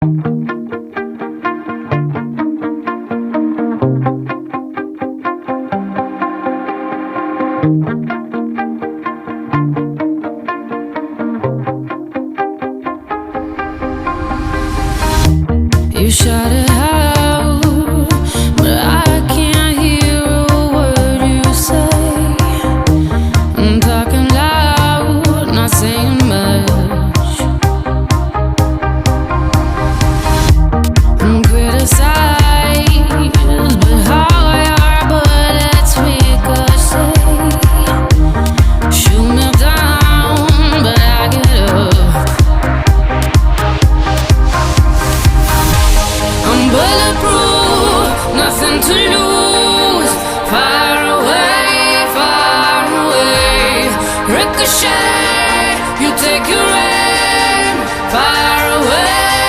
You shout it out, but I can't hear a word you say. I'm talking loud, not saying much. I'm criticized, but how your bullets ricochet. Shoot me down, but I get up. I'm bulletproof, nothing to lose. Far away, ricochet. You take your